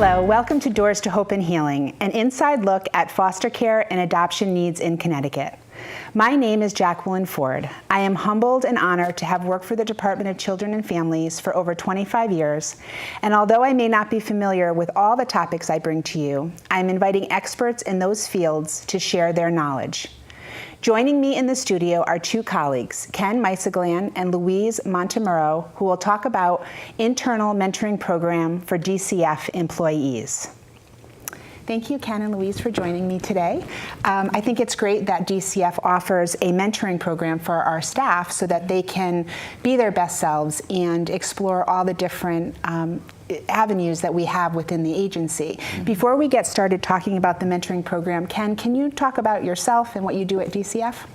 Hello, welcome to Doors to Hope and Healing, an inside look at foster care and adoption needs in Connecticut. My name is Jacqueline Ford. I am humbled and honored to have worked for the Department of Children and Families for over 25 years, and although I may not be familiar with all the topics I bring to you, I am inviting experts in those fields to share their knowledge. Joining me in the studio are two colleagues, Ken Meiseglan and Louise Montemurro, who will talk about internal mentoring program for DCF employees. Thank you, Ken and Louise, for joining me today. I think it's great that DCF offers a mentoring program for our staff so that they can be their best selves and explore all the different avenues that we have within the agency. Before we get started talking about the mentoring program, Ken, can you talk about yourself and what you do at DCF?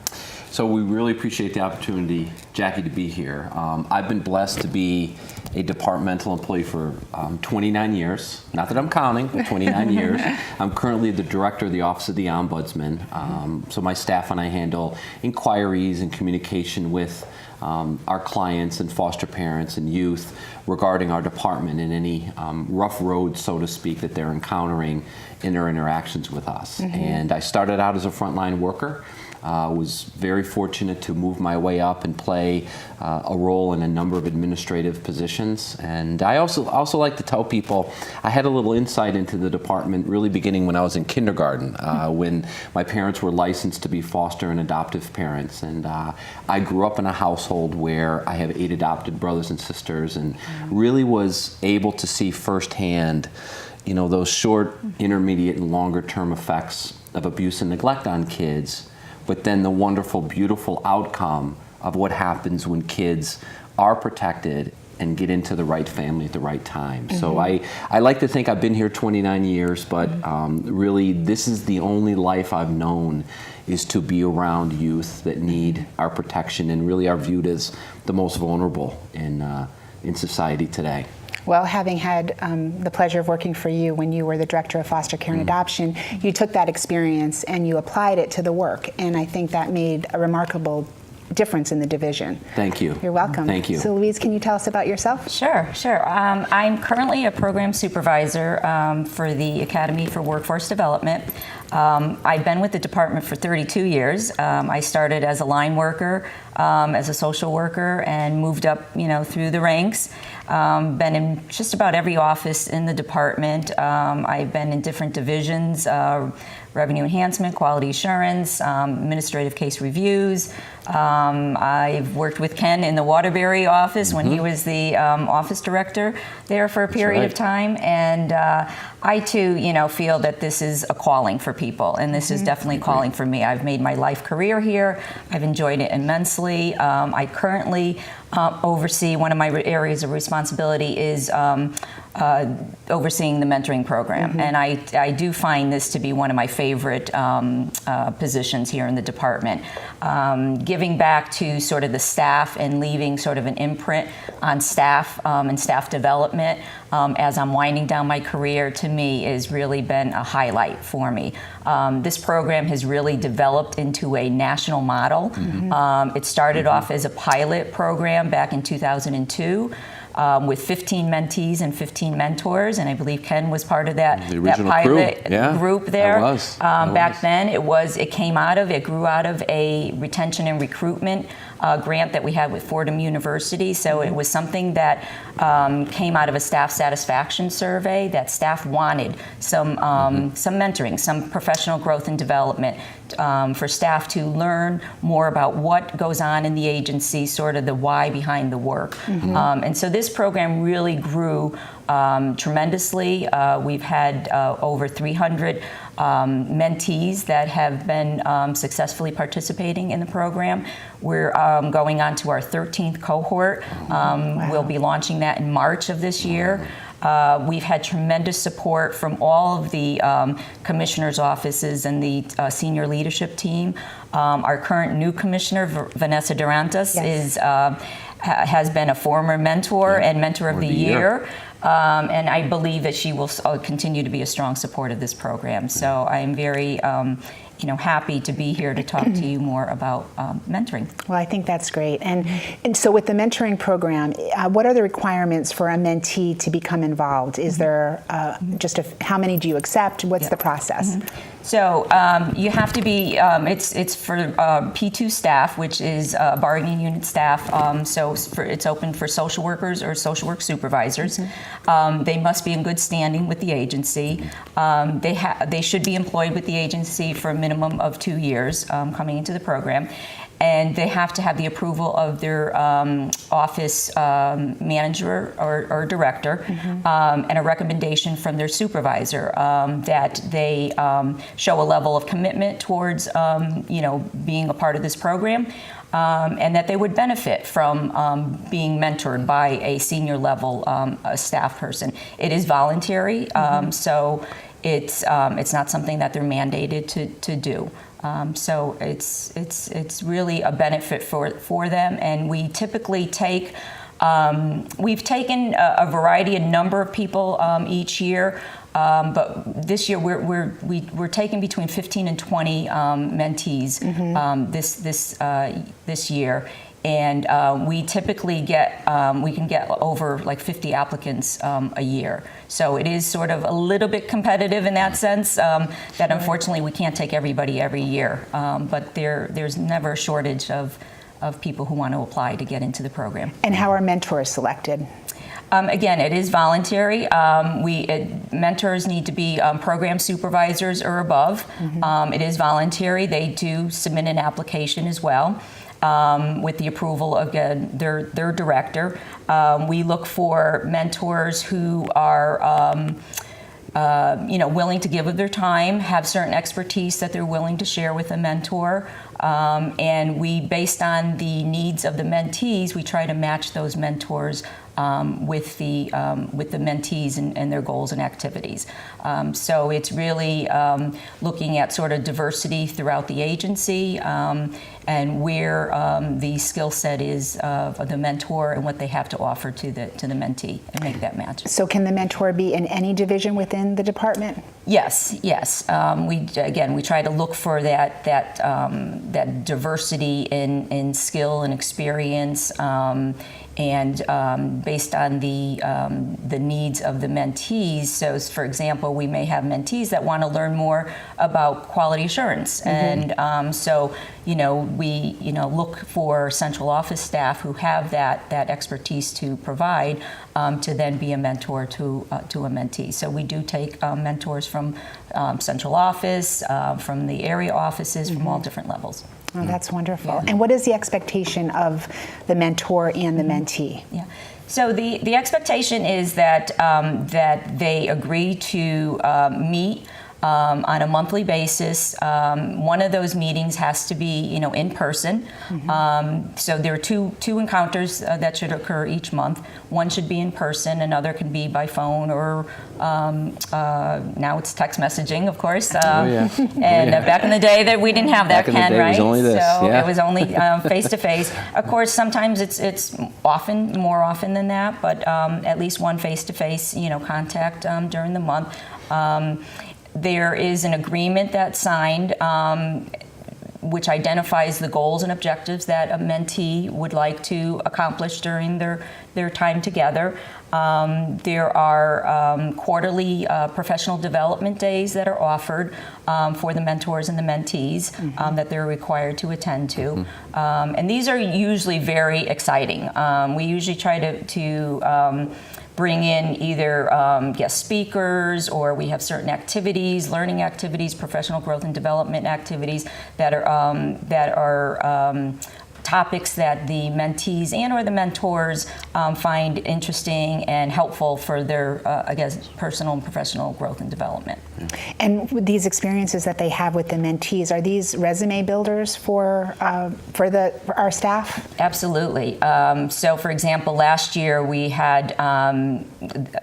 So we really appreciate the opportunity, Jackie, to be here. I've been blessed to be a departmental employee for 29 years. Not that I'm counting, but 29 years. I'm currently the director of the Office of the Ombudsman. So my staff and I handle inquiries and communication with our clients and foster parents and youth regarding our department and any rough roads, so to speak, that they're encountering in their interactions with us. And I started out as a frontline worker. Was very fortunate to move my way up and play a role in a number of administrative positions. And I also like to tell people I had a little insight into the department really beginning when I was in kindergarten, when my parents were licensed to be foster and adoptive parents. And I grew up in a household where I have 8 adopted brothers and sisters, and really was able to see firsthand, you know, those short, intermediate, and longer term effects of abuse and neglect on kids, but then the wonderful, beautiful outcome of what happens when kids are protected and get into the right family at the right time. So I like to think I've been here 29 years, but really this is the only life I've known, is to be around youth that need our protection and really are viewed as the most vulnerable in society today. Well, having had the pleasure of working for you when you were the Director of Foster Care and Adoption, you took that experience and you applied it to the work, and I think that made a remarkable difference in the division. Thank you. You're welcome. Thank you. So Louise, can you tell us about yourself? Sure. I'm currently a program supervisor for the Academy for Workforce Development. I've been with the department for 32 years. I started as a line worker, as a social worker, and moved up, through the ranks. Been in just about every office in the department. I've been in different divisions, revenue enhancement, quality assurance, administrative case reviews. I've worked with Ken in the Waterbury office when he was the office director there for a period of time. And I too, feel that this is a calling for people, and this is definitely a calling for me. I've made my life career here. I've enjoyed it immensely. I currently oversee, one of my areas of responsibility is overseeing the mentoring program. And I do find this to be one of my favorite positions here in the department. Giving back to sort of the staff and leaving sort of an imprint on staff and staff development as I'm winding down my career, to me, has really been a highlight for me. This program has really developed into a national model. It started off as a pilot program back in 2002. With 15 mentees and 15 mentors, and I believe Ken was part of that pilot group there. Back then, it grew out of a retention and recruitment grant that we had with Fordham University. So it was something that came out of a staff satisfaction survey that staff wanted some mentoring, some professional growth and development for staff to learn more about what goes on in the agency, sort of the why behind the work. And so this program really grew tremendously. We've had over 300 mentees that have been successfully participating in the program. We're going on to our 13th cohort. We'll be launching that in March of this year. We've had tremendous support from all of the commissioner's offices and the senior leadership team. Our current new commissioner, Vanessa Durantes, has been a former mentor and mentor of the year. And I believe that she will continue to be a strong support of this program. So I am very happy to be here to talk to you more about mentoring. Well, I think that's great. And so with the mentoring program, what are the requirements for a mentee to become involved? Is there how many do you accept? What's the process? So you have to be, it's for P2 staff, which is bargaining unit staff. It's open for social workers or social work supervisors. They must be in good standing with the agency. They should be employed with the agency for a minimum of 2 years coming into the program. And they have to have the approval of their office manager or director, and a recommendation from their supervisor that they show a level of commitment towards being a part of this program, and that they would benefit from being mentored by a senior level staff person. It is voluntary, so it's not something that they're mandated to do. So it's really a benefit for them, and we typically take we've taken a variety, a number of people each year, but this year we're taking between 15 and 20 mentees this year. And we typically we can get over like 50 applicants a year. So it is sort of a little bit competitive in that sense, that unfortunately we can't take everybody every year. But there's never a shortage of people who want to apply to get into the program. And how are mentors selected? Again, it is voluntary. Mentors need to be program supervisors or above. It is voluntary. They do submit an application as well. With the approval of their director. We look for mentors who are willing to give of their time, have certain expertise that they're willing to share with a mentor. And we, based on the needs of the mentees, we try to match those mentors with the mentees and their goals and activities. So it's really looking at sort of diversity throughout the agency, and where the skill set is of the mentor and what they have to offer to the mentee, and make that match. So can the mentor be in any division within the department? Yes. We try to look for that diversity in skill and experience. And based on the needs of the mentees. So, for example, we may have mentees that want to learn more about quality assurance, and we look for central office staff who have that expertise to provide to then be a mentor to a mentee. So we do take mentors from central office, from the area offices, from all different levels. Oh, that's wonderful. Yeah. And what is the expectation of the mentor and the mentee? Yeah. So the expectation is that they agree to meet on a monthly basis. One of those meetings has to be, in person. So there are two encounters that should occur each month. One should be in person, another can be by phone, or now it's text messaging, of course. Back in the day that we didn't have that, Ken, right? It was only this. So it was only face to face. Of course, sometimes it's more often than that, but at least one face to face, contact during the month. There is an agreement that's signed which identifies the goals and objectives that a mentee would like to accomplish during their time together. There are quarterly professional development days that are offered for the mentors and the mentees that they're required to attend to. And these are usually very exciting. We usually try to bring in either guest speakers, or we have certain activities, learning activities, professional growth and development activities that are topics that the mentees and or the mentors find interesting and helpful for their, personal and professional growth and development. And with these experiences that they have with the mentees, are these resume builders for our staff? Absolutely. So, for example, last year we had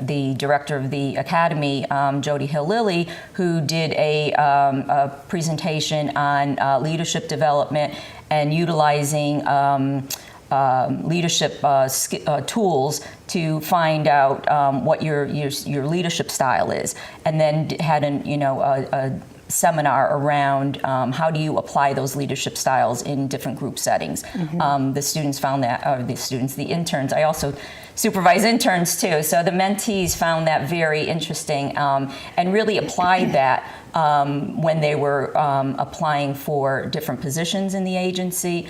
the director of the academy, Jody Hill-Lilly, who did a presentation on leadership development and utilizing leadership tools to find out what your leadership style is, and then had a seminar around how do you apply those leadership styles in different group settings. The students found that, the interns, I also supervise interns too, so the mentees found that very interesting and really applied that when they were applying for different positions in the agency.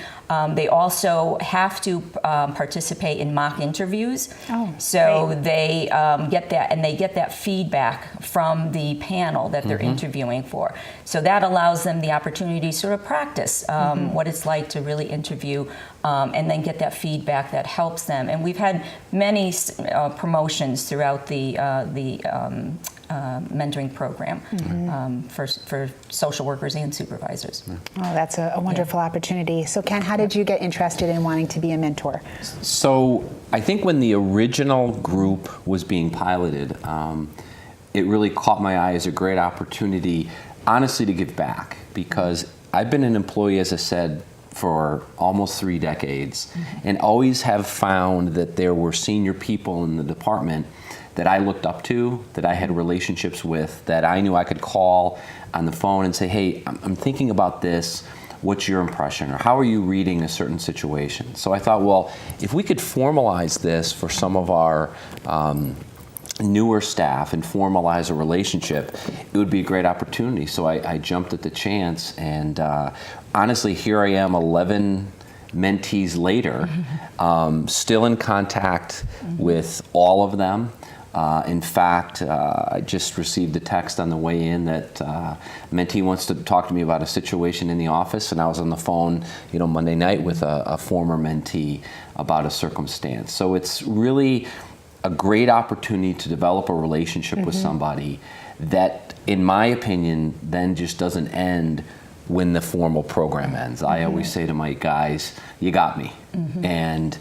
They also have to participate in mock interviews. So great. They get that, and they get that feedback from the panel that they're interviewing for. So that allows them the opportunity to sort of practice what it's like to really interview and then get that feedback that helps them. And we've had many promotions throughout the mentoring program for social workers and supervisors. Oh, that's a wonderful opportunity. So Ken, how did you get interested in wanting to be a mentor? So I think when the original group was being piloted, it really caught my eye as a great opportunity, honestly, to give back, because I've been an employee, as I said, for almost 3 decades, and always have found that there were senior people in the department that I looked up to, that I had relationships with, that I knew I could call on the phone and say, hey, I'm thinking about this, what's your impression, or how are you reading a certain situation? So I thought, well, if we could formalize this for some of our newer staff and formalize a relationship, it would be a great opportunity. So I jumped at the chance, and honestly, here I am 11 mentees later, still in contact with all of them. In fact, I just received a text on the way in that mentee wants to talk to me about a situation in the office, and I was on the phone, Monday night with a former mentee about a circumstance. So it's really a great opportunity to develop a relationship with somebody that, in my opinion, then just doesn't end when the formal program ends. I always say to my guys, you got me. And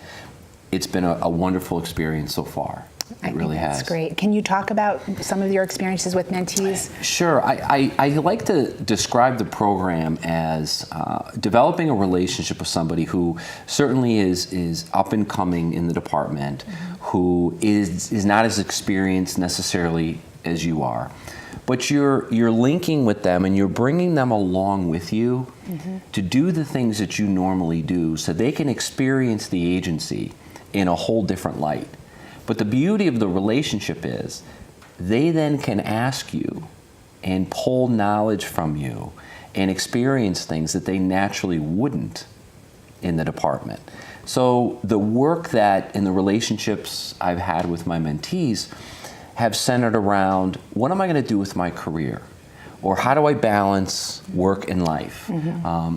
it's been a wonderful experience so far. It really has. That's great. Can you talk about some of your experiences with mentees? Sure. I like to describe the program as developing a relationship with somebody who certainly is up and coming in the department, who is not as experienced necessarily as you are. But you're linking with them, and you're bringing them along with you to do the things that you normally do, so they can experience the agency in a whole different light. But the beauty of the relationship is they then can ask you and pull knowledge from you and experience things that they naturally wouldn't in the department. So the work that and the relationships I've had with my mentees have centered around, what am I going to do with my career? Or how do I balance work and life?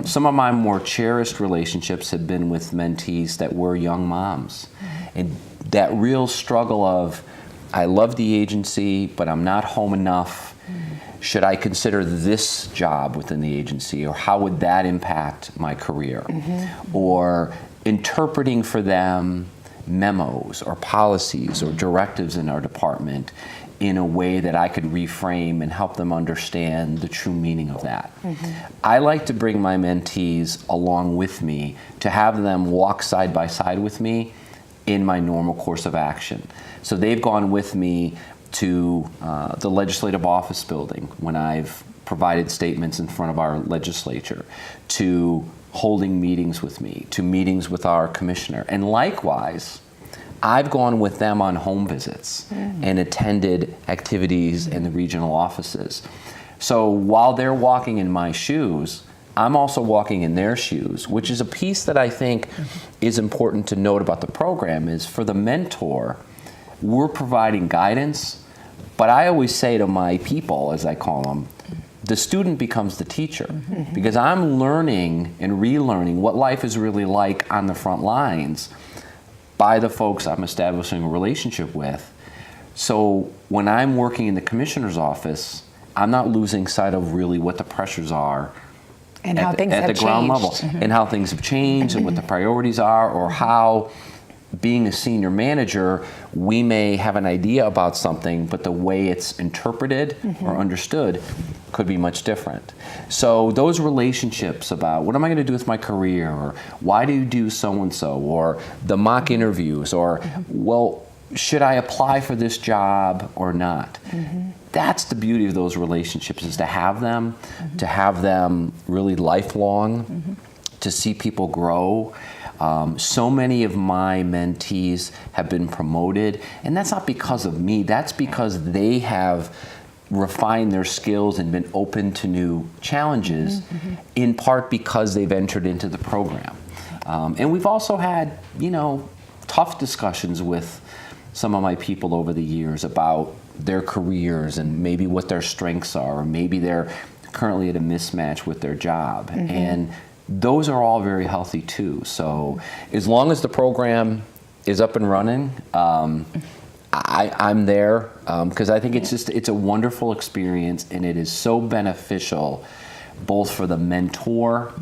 Some of my more cherished relationships have been with mentees that were young moms. And that real struggle of, I love the agency, but I'm not home enough. Should I consider this job within the agency, or how would that impact my career? Or interpreting for them memos or policies or directives in our department in a way that I could reframe and help them understand the true meaning of that. I like to bring my mentees along with me, to have them walk side by side with me in my normal course of action. So they've gone with me to the legislative office building when I've provided statements in front of our legislature, to holding meetings with me, to meetings with our commissioner. And likewise, I've gone with them on home visits and attended activities in the regional offices. So while they're walking in my shoes, I'm also walking in their shoes, which is a piece that I think is important to note about the program. Is for the mentor, we're providing guidance, but I always say to my people, as I call them, the student becomes the teacher, because I'm learning and relearning what life is really like on the front lines by the folks I'm establishing a relationship with. So when I'm working in the commissioner's office, I'm not losing sight of really what the pressures are and how things have at the ground level, and how things have changed and what the priorities are, or how, being a senior manager, we may have an idea about something, but the way it's interpreted or understood could be much different. So those relationships about, what am I going to do with my career, or why do you do so-and-so, or the mock interviews, or, well, should I apply for this job or not? That's the beauty of those relationships, is to have them really lifelong, to see people grow. So many of my mentees have been promoted, and that's not because of me, that's because they have refined their skills and been open to new challenges, in part because they've entered into the program. And we've also had, tough discussions with some of my people over the years about their careers and maybe what their strengths are, or maybe they're currently at a mismatch with their job. And those are all very healthy too. So as long as the program is up and running, I'm there, because I think it's a wonderful experience, and it is so beneficial both for the mentor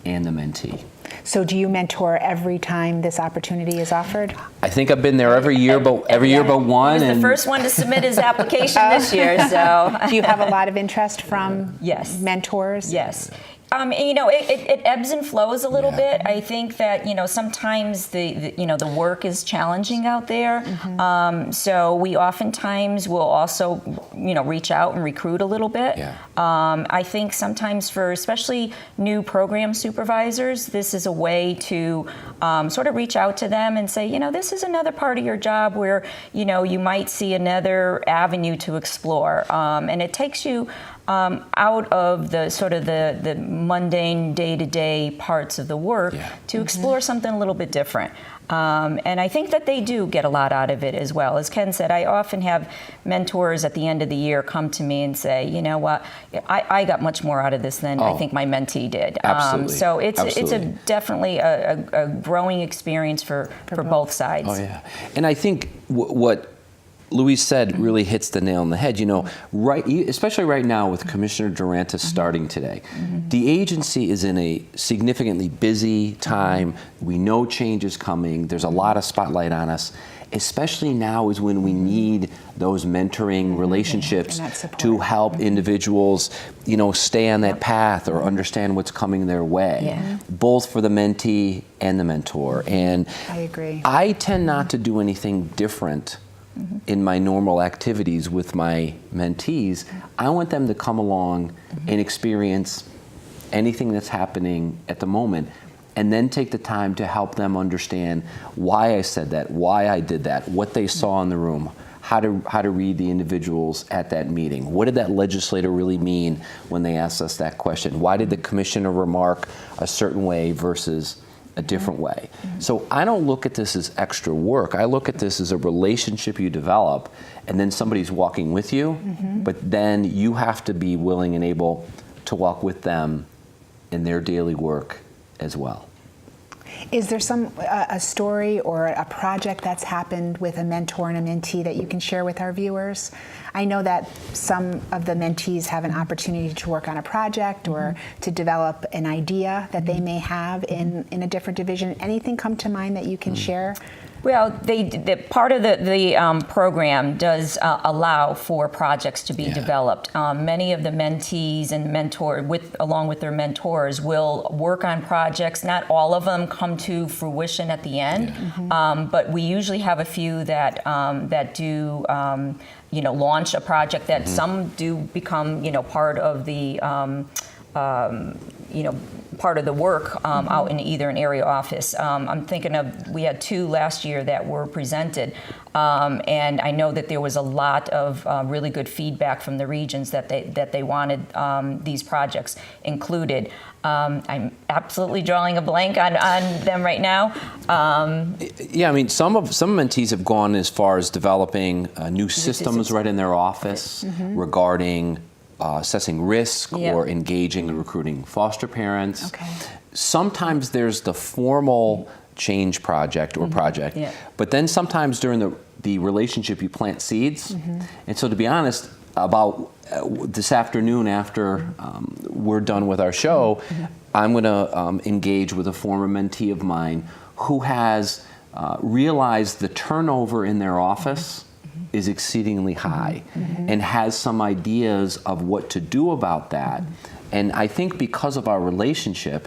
and the mentee. So do you mentor every time this opportunity is offered? I think I've been there every year, but one. He was the first one to submit his application this year. So do you have a lot of interest from mentors? Yes. It ebbs and flows a little bit. I think that sometimes the work is challenging out there. So we oftentimes will also reach out and recruit a little bit. I think sometimes for especially new program supervisors, this is a way to sort of reach out to them and say, this is another part of your job where you might see another avenue to explore, and it takes you out of the sort of the mundane day-to-day parts of the work to explore something a little bit different. And I think that they do get a lot out of it as well. As Ken said, I often have mentors at the end of the year come to me and say, you know what, I got much more out of this than I think my mentee did. Absolutely. So it's definitely a growing experience for both sides. Oh, yeah. And I think what Louise said really hits the nail on the head. Especially right now with Commissioner Durantis starting today, the agency is in a significantly busy time. We know change is coming. There's a lot of spotlight on us. Especially now is when we need those mentoring relationships to help individuals, stay on that path or understand what's coming their way, both for the mentee and the mentor. And I agree. I tend not to do anything different in my normal activities with my mentees. I want them to come along and experience anything that's happening at the moment, and then take the time to help them understand why I said that, why I did that, what they saw in the room, how to read the individuals at that meeting. What did that legislator really mean when they asked us that question? Why did the commissioner remark a certain way versus a different way? So I don't look at this as extra work. I look at this as a relationship you develop, and then somebody's walking with you, but then you have to be willing and able to walk with them in their daily work as well. Is there a story or a project that's happened with a mentor and a mentee that you can share with our viewers? I know that some of the mentees have an opportunity to work on a project or to develop an idea that they may have in a different division. Anything come to mind that you can share? Well, part of the program does allow for projects to be developed. Many of the mentees and along with their mentors, will work on projects. Not all of them come to fruition at the end, but we usually have a few that do. Launch a project that some do become, part of the, part of the work out in either an area they I'm thinking of, we had 2 last year that were presented, and I know that there was a lot of really good feedback from the regions that they wanted these projects included. I'm absolutely drawing a blank on them right now. Some mentees have gone as far as developing new systems right in their office regarding assessing risk or engaging and recruiting foster parents. Sometimes there's the formal change project or project, but then sometimes during the relationship you plant seeds. And so to be honest, about this afternoon after we're done with our show, I'm going to engage with a former mentee of mine who has realized the turnover in their office is exceedingly high and has some ideas of what to do about that. And I think because of our relationship,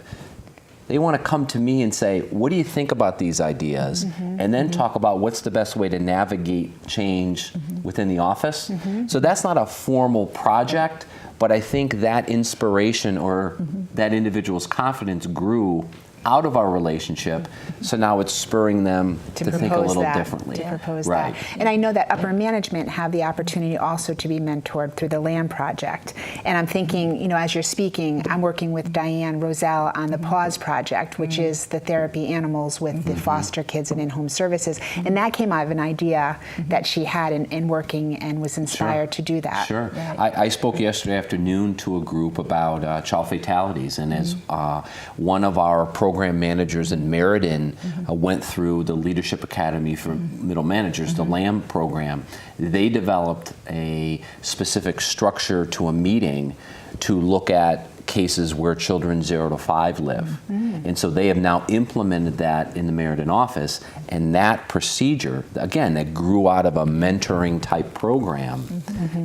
they want to come to me and say, what do you think about these ideas? And then talk about what's the best way to navigate change within the office. So that's not a formal project, but I think that inspiration or that individual's confidence grew out of our relationship, so now it's spurring them to think a little differently. To propose that. And I know that upper management have the opportunity also to be mentored through the LAM project. And I'm thinking, you know, as you're speaking, I'm working with Diane Roselle on the PAWS project, which is the therapy animals with the foster kids and in-home services. And that came out of an idea that she had in working and was inspired to do that. Sure. I spoke yesterday afternoon to a group about child fatalities, and as one of our program managers in Meriden went through the Leadership Academy for Middle Managers, the LAM program, they developed a specific structure to a meeting to look at cases where children 0 to 5 live. And so they have now implemented that in the Meriden office, and that procedure, again, that grew out of a mentoring type program,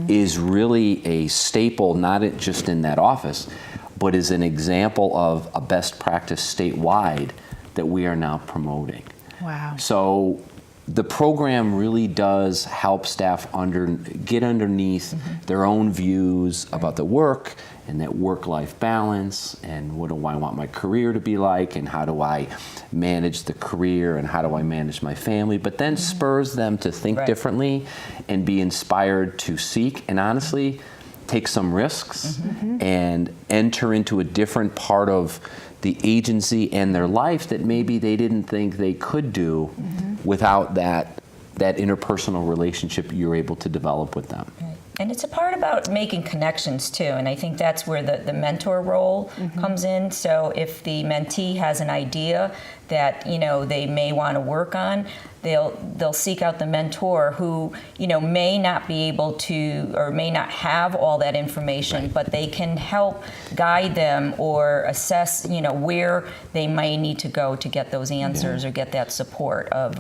is really a staple, not just in that office, but is an example of a best practice statewide that we are now promoting. Wow. So the program really does help staff get underneath their own views about the work and that work-life balance, and what do I want my career to be like, and how do I manage the career, and how do I manage my family, but then spurs them to think differently and be inspired to seek, and honestly, take some risks and enter into a different part of the agency and their life that maybe they didn't think they could do without that interpersonal relationship you're able to develop with them. Right. And it's a part about making connections too, and I think that's where the mentor role comes in. So if the mentee has an idea that, you know, they may want to work on, they'll seek out the mentor who, you know, may not be able to or may not have all that information, but they can help guide them or assess, you know, where they may need to go to get those answers or get that support of,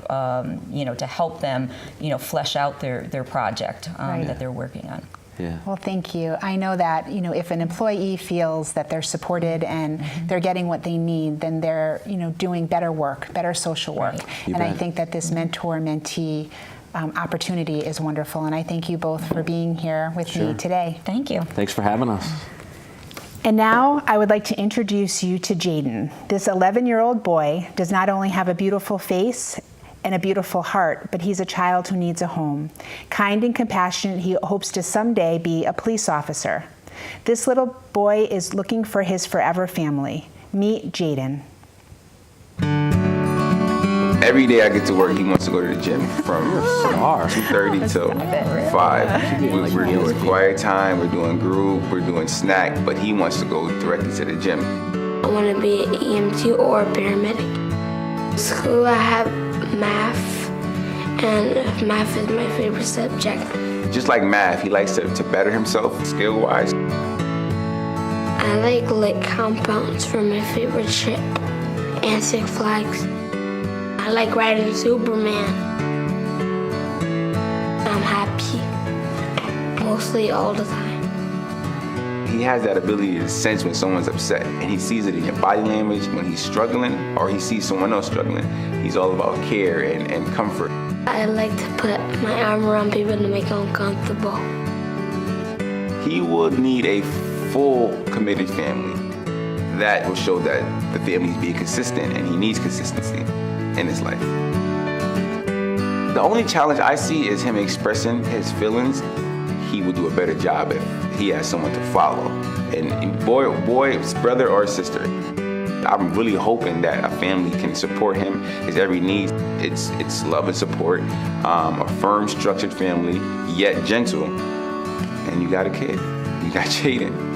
you know, to help them, you know, flesh out their project that they're working on. Yeah. Well, thank you. I know that, you know, if an employee feels that they're supported and they're getting what they need, then they're, you know, doing better work, better social work. You and bet. I think that this mentor-mentee opportunity is wonderful. And I thank you both for being here with me today. Thank you. Thanks for having us. And now I would like to introduce you to Jayden. This 11-year-old boy does not only have a beautiful face and a beautiful heart, but he's a child who needs a home. Kind and compassionate, he hopes to someday be a police officer. This little boy is looking for his forever family. Meet Jayden. Every day I get to work, he wants to go to the gym from 2:30 till 5. We're doing quiet time, we're doing group, we're doing snack, but he wants to go directly to the gym. I want to be an EMT or a paramedic. School, I have math, and math is my favorite subject. Just like math, he likes to better himself skill-wise. I like compounds for my favorite trip, and Six Flags. I like riding Superman. I'm happy, mostly all the time. He has that ability to sense when someone's upset, and he sees it in your body language when he's struggling or he sees someone else struggling. He's all about care and comfort. I like to put my arm around people to make them comfortable. He will need a full committed family. That will show that the family's being consistent, and he needs consistency in his life. The only challenge I see is him expressing his feelings. He would do a better job if he has someone to follow. And boy's brother or sister. I'm really hoping that a family can support him, his every need. It's love and support, a firm, structured family, yet gentle. And you got a kid. You got Jayden.